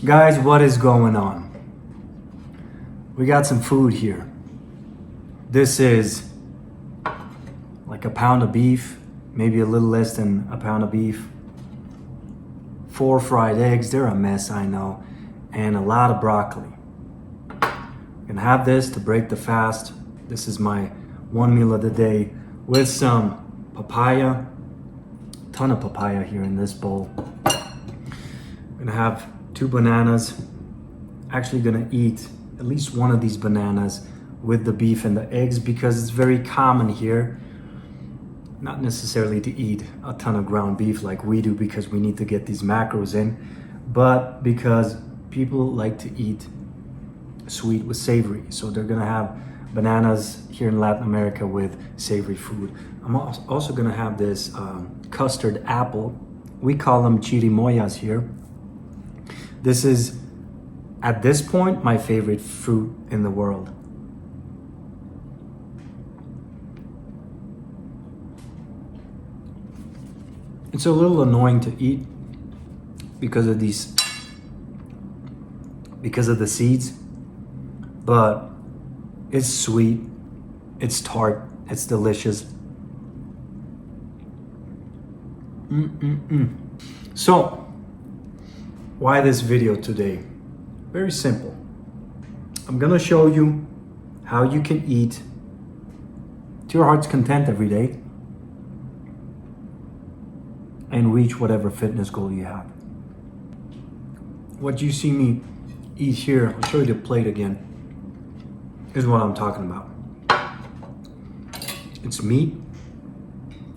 Guys, what is going on? We got some food here. This is like a pound of beef, maybe a little less than a pound of beef. 4 fried eggs, they're a mess, I know, and a lot of broccoli. I'm gonna have this to break the fast. This is my one meal of the day with some papaya. Ton of papaya here in this bowl. I'm gonna have 2 bananas. Actually gonna eat at least one of these bananas with the beef and the eggs because it's very common here, not necessarily to eat a ton of ground beef like we do because we need to get these macros in, but because people like to eat sweet with savory. So they're gonna have bananas here in Latin America with savory food. I'm also gonna have this custard apple. We call them chirimoyas here. This is, at this point, my favorite fruit in the world. It's a little annoying to eat because of the seeds, but it's sweet, it's tart, it's delicious. So, why this video today? Very simple. I'm gonna show you how you can eat to your heart's content every day and reach whatever fitness goal you have. What you see me eat here, I'll show you the plate again, is what I'm talking about. It's meat,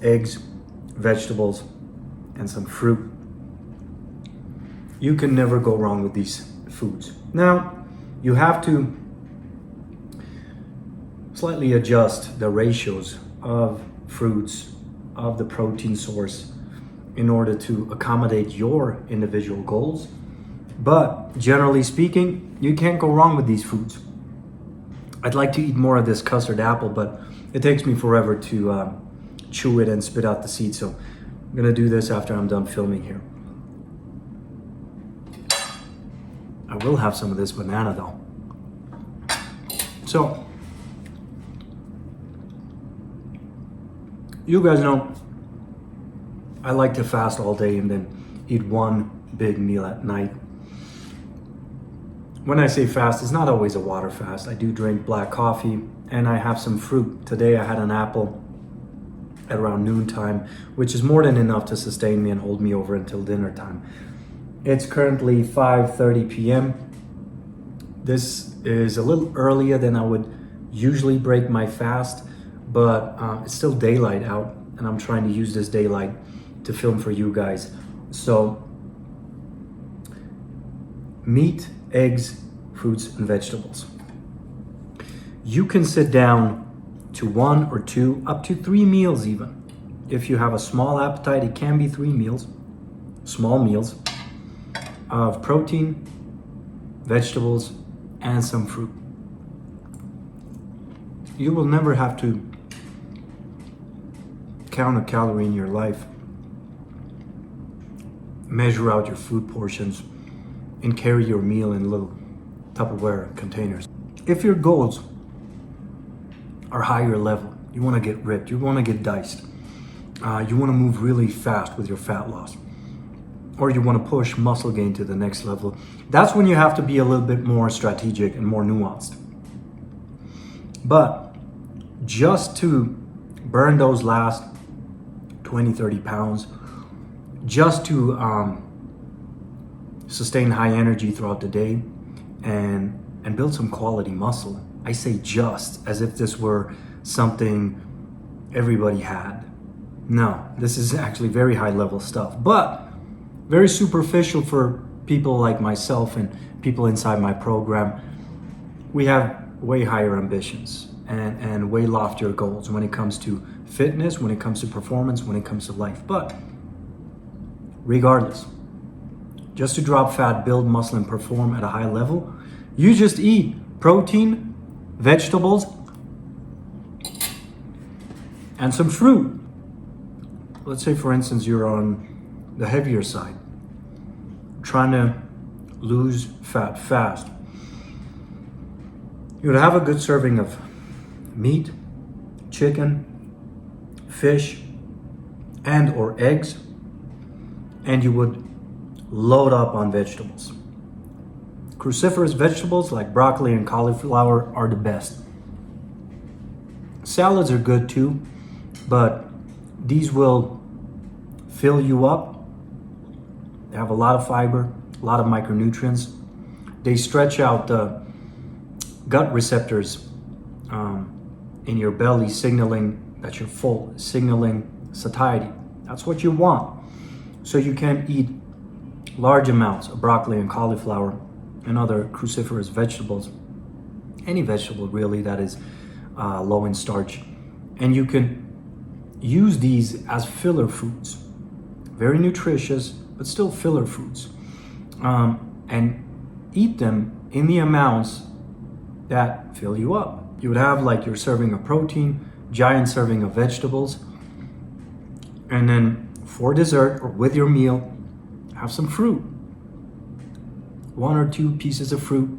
eggs, vegetables, and some fruit. You can never go wrong with these foods. Now, you have to slightly adjust the ratios of fruits, of the protein source, in order to accommodate your individual goals. But generally speaking, you can't go wrong with these foods. I'd like to eat more of this custard apple, but it takes me forever to chew it and spit out the seeds. So I'm gonna do this after I'm done filming here. I will have some of this banana though. So, you guys know I like to fast all day and then eat one big meal at night. When I say fast, it's not always a water fast. I do drink black coffee and I have some fruit. Today I had an apple at around noontime, which is more than enough to sustain me and hold me over until dinner time. It's currently 5:30 p.m. This is a little earlier than I would usually break my fast, but it's still daylight out and I'm trying to use this daylight to film for you guys. So, meat, eggs, fruits, and vegetables. You can sit down to 1 or 2, up to 3 meals even. If you have a small appetite, it can be 3 meals, small meals, of protein, vegetables, and some fruit. You will never have to count a calorie in your life, measure out your food portions, and carry your meal in little Tupperware containers. If your goals are higher level, you want to get ripped, you want to get diced, you want to move really fast with your fat loss, or you want to push muscle gain to the next level, that's when you have to be a little bit more strategic and more nuanced. But just to burn those last 20, 30 pounds, just to sustain high energy throughout the day and build some quality muscle. I say just as if this were something everybody had. No, this is actually very high level stuff, but very superficial for people like myself and people inside my program. We have way higher ambitions and way loftier goals when it comes to fitness, when it comes to performance, when it comes to life. But regardless, just to drop fat, build muscle, and perform at a high level, you just eat protein, vegetables, and some fruit. Let's say, for instance, you're on the heavier side, trying to lose fat fast. You would have a good serving of meat, chicken, fish, and or eggs, and you would load up on vegetables. Cruciferous vegetables like broccoli and cauliflower are the best. Salads are good too, but these will fill you up. They have a lot of fiber, a lot of micronutrients. They stretch out the gut receptors in your belly, signaling that you're full, signaling satiety. That's what you want. So you can eat large amounts of broccoli and cauliflower and other cruciferous vegetables, any vegetable really that is low in starch. And you can use these as filler foods. Very nutritious, but still filler foods. And eat them in the amounts that fill you up. You would have like your serving of protein, giant serving of vegetables, and then for dessert or with your meal, have some fruit. 1 or 2 pieces of fruit.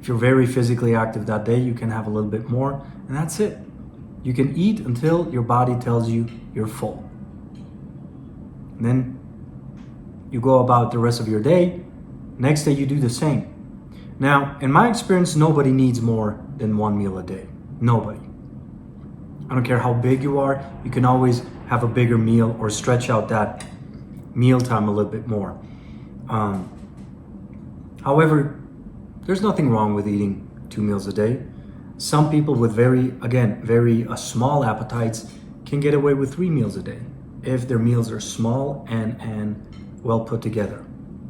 If you're very physically active that day, you can have a little bit more, and that's it. You can eat until your body tells you you're full. And then you go about the rest of your day. Next day you do the same. Now, in my experience, nobody needs more than 1 meal a day. Nobody. I don't care how big you are, you can always have a bigger meal or stretch out that mealtime a little bit more. However, there's nothing wrong with eating 2 meals a day. Some people with very small appetites can get away with 3 meals a day if their meals are small and well put together,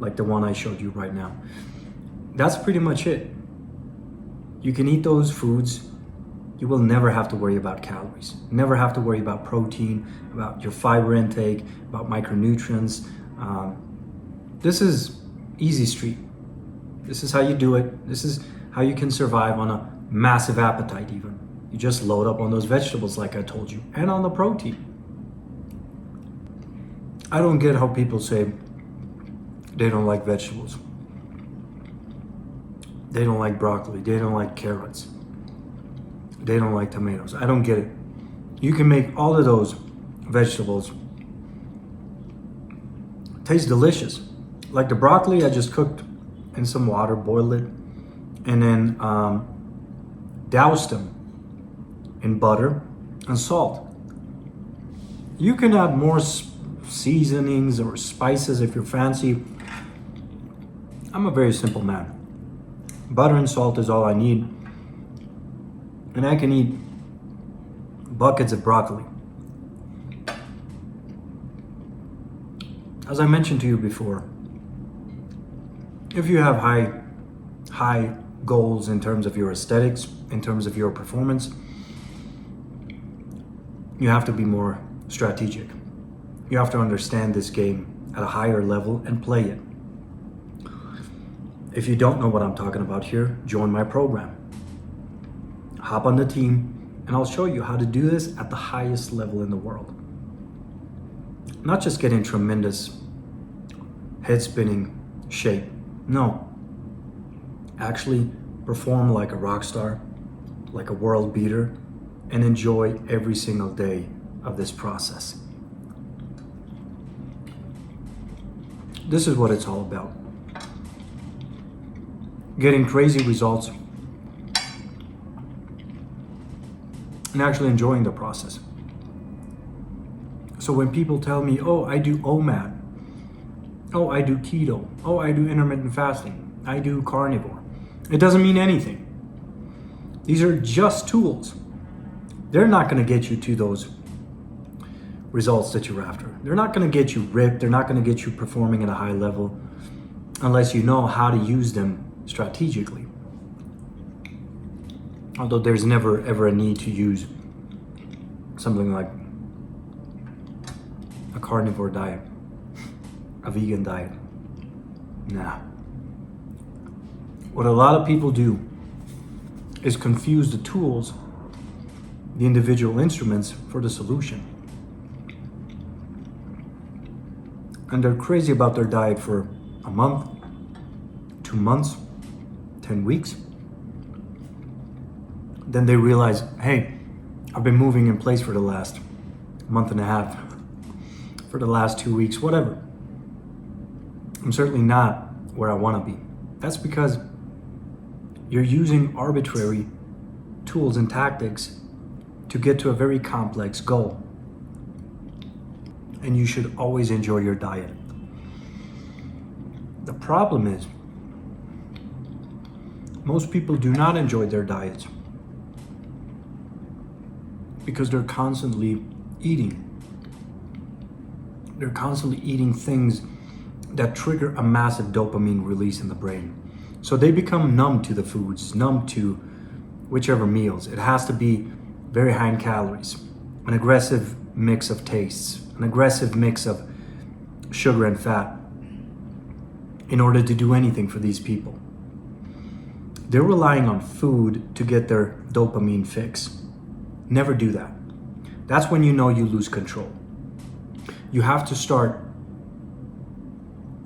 like the one I showed you right now. That's pretty much it. You can eat those foods. You will never have to worry about calories, never have to worry about protein, about your fiber intake, about micronutrients. This is easy street. This is how you do it. This is how you can survive on a massive appetite even. You just load up on those vegetables like I told you, and on the protein. I don't get how people say they don't like vegetables. They don't like broccoli. They don't like carrots. They don't like tomatoes. I don't get it. You can make all of those vegetables taste delicious. Like the broccoli, I just cooked in some water, boiled it, and then doused them in butter and salt. You can add more seasonings or spices if you're fancy. I'm a very simple man. Butter and salt is all I need. And I can eat buckets of broccoli. As I mentioned to you before, if you have high goals in terms of your aesthetics, in terms of your performance, you have to be more strategic. You have to understand this game at a higher level and play it. If you don't know what I'm talking about here, join my program. Hop on the team and I'll show you how to do this at the highest level in the world. Not just get in tremendous head spinning shape. No. Actually perform like a rock star, like a world beater, and enjoy every single day of this process. This is what it's all about. Getting crazy results and actually enjoying the process. So when people tell me, oh, I do OMAD, oh, I do keto, oh, I do intermittent fasting, I do carnivore, it doesn't mean anything. These are just tools. They're not going to get you to those results that you're after. They're not going to get you ripped. They're not going to get you performing at a high level unless you know how to use them strategically. Although there's never ever a need to use something like a carnivore diet, a vegan diet. Nah. What a lot of people do is confuse the tools, the individual instruments for the solution. And they're crazy about their diet for a month, 2 months, 10 weeks. Then they realize, hey, I've been moving in place for the last month and a half, for the last 2 weeks, whatever. I'm certainly not where I want to be. That's because you're using arbitrary tools and tactics to get to a very complex goal. And you should always enjoy your diet. The problem is, most people do not enjoy their diets because they're constantly eating. They're constantly eating things that trigger a massive dopamine release in the brain. So they become numb to the foods, numb to whichever meals. It has to be very high in calories, an aggressive mix of tastes, an aggressive mix of sugar and fat in order to do anything for these people. They're relying on food to get their dopamine fix. Never do that. That's when you know you lose control. You have to start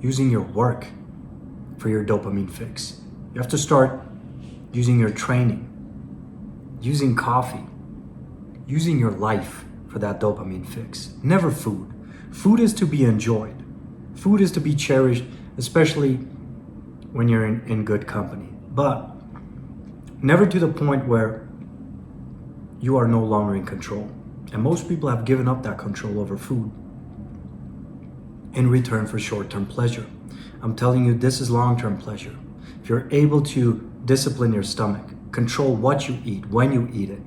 using your work for your dopamine fix. You have to start using your training, using coffee, using your life for that dopamine fix. Never food. Food is to be enjoyed. Food is to be cherished, especially when you're in good company. But never to the point where you are no longer in control. And most people have given up that control over food in return for short-term pleasure. I'm telling you, this is long-term pleasure. If you're able to discipline your stomach, control what you eat, when you eat it,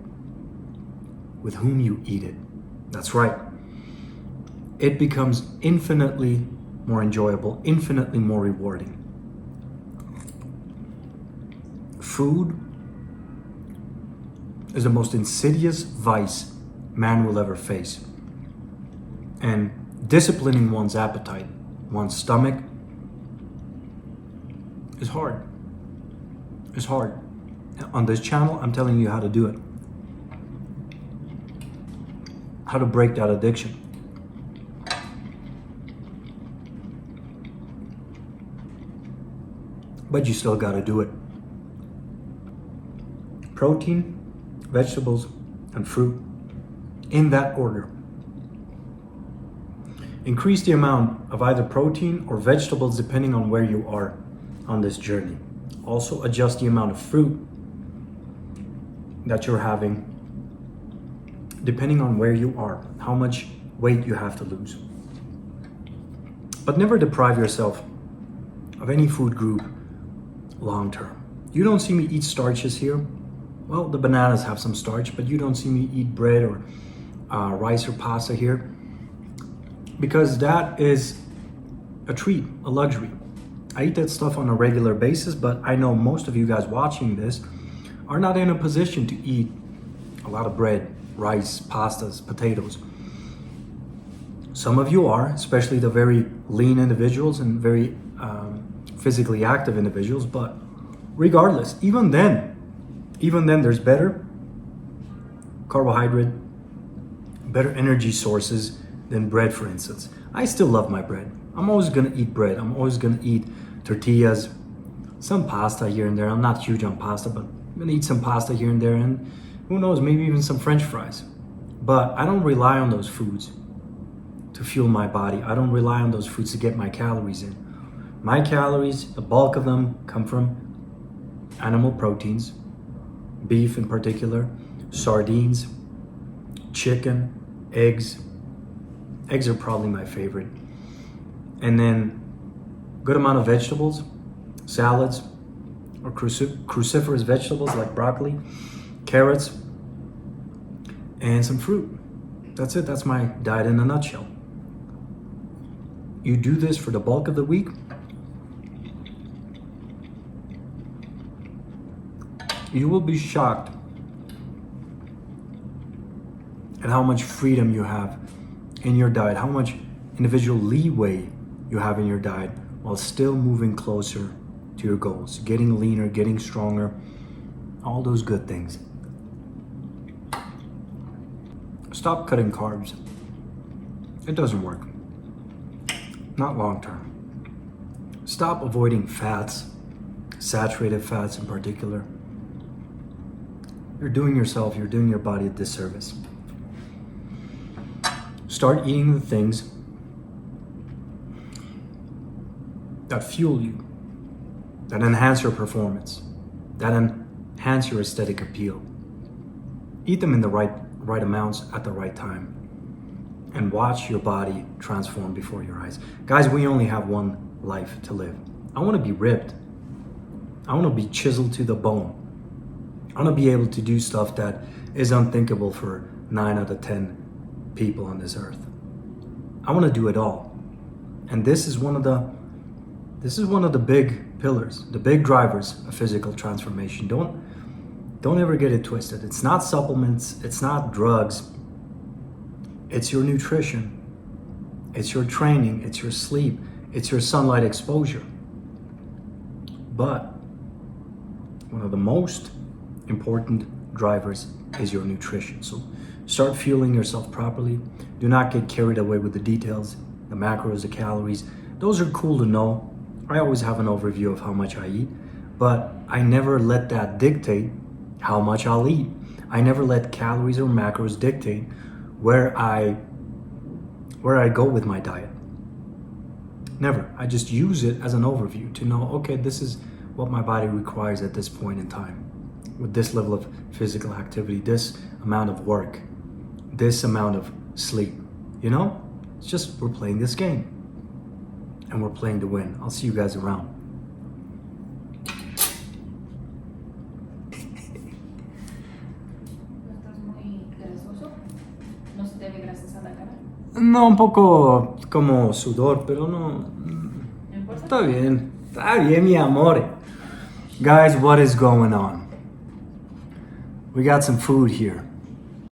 with whom you eat it, that's right, it becomes infinitely more enjoyable, infinitely more rewarding. Food is the most insidious vice man will ever face. And disciplining one's appetite, one's stomach, is hard. It's hard. On this channel, I'm telling you how to do it. How to break that addiction. But you still gotta do it. Protein, vegetables, and fruit, in that order. Increase the amount of either protein or vegetables depending on where you are on this journey. Also adjust the amount of fruit that you're having depending on where you are, how much weight you have to lose. But never deprive yourself of any food group long term. You don't see me eat starches here. Well, the bananas have some starch, but you don't see me eat bread or rice or pasta here, because that is a treat, a luxury. I eat that stuff on a regular basis, but I know most of you guys watching this are not in a position to eat a lot of bread, rice, pastas, potatoes. Some of you are, especially the very lean individuals and very physically active individuals, but regardless, even then there's better carbohydrate, better energy sources than bread, for instance. I still love my bread. I'm always gonna eat bread. I'm always gonna eat tortillas, some pasta here and there. I'm not huge on pasta, but I'm gonna eat some pasta here and there, and who knows, maybe even some French fries. But I don't rely on those foods to fuel my body. I don't rely on those foods to get my calories in. My calories, the bulk of them, come from animal proteins, beef in particular, sardines, chicken, eggs. Eggs are probably my favorite. And then good amount of vegetables, salads, or cruciferous vegetables like broccoli, carrots, and some fruit. That's it. That's my diet in a nutshell. You do this for the bulk of the week, you will be shocked at how much freedom you have in your diet, how much individual leeway you have in your diet while still moving closer to your goals, getting leaner, getting stronger, all those good things. Stop cutting carbs. It doesn't work. Not long term. Stop avoiding fats saturated fats in particular, you're doing your body a disservice. Start eating the things that fuel you, that enhance your performance, that enhance your aesthetic appeal. Eat them in the right amounts at the right time, and watch your body transform before your eyes. Guys, we only have one life to live. I want to be ripped. I want to be chiseled to the bone. I want to be able to do stuff that is unthinkable for 9 out of 10 people on this earth. I want to do it all. And this is one of the big pillars, the big drivers of physical transformation. Don't ever get it twisted. It's not supplements, it's not drugs. It's your nutrition. It's your training, it's your sleep, it's your sunlight exposure. But one of the most important drivers is your nutrition. So start fueling yourself properly. Do not get carried away with the details, the macros, the calories. Those are cool to know. I always have an overview of how much I eat, but I never let that dictate how much I'll eat. I never let calories or macros dictate where I go with my diet. Never. I just use it as an overview to know, okay, this is what my body requires at this point in time, with this level of physical activity, this amount of work, this amount of sleep. You know, it's just, we're playing this game and we're playing to win. I'll see you guys around. No, un poco como sudor, pero no. Está bien, mi amore. Guys, what is going on? We got some food here.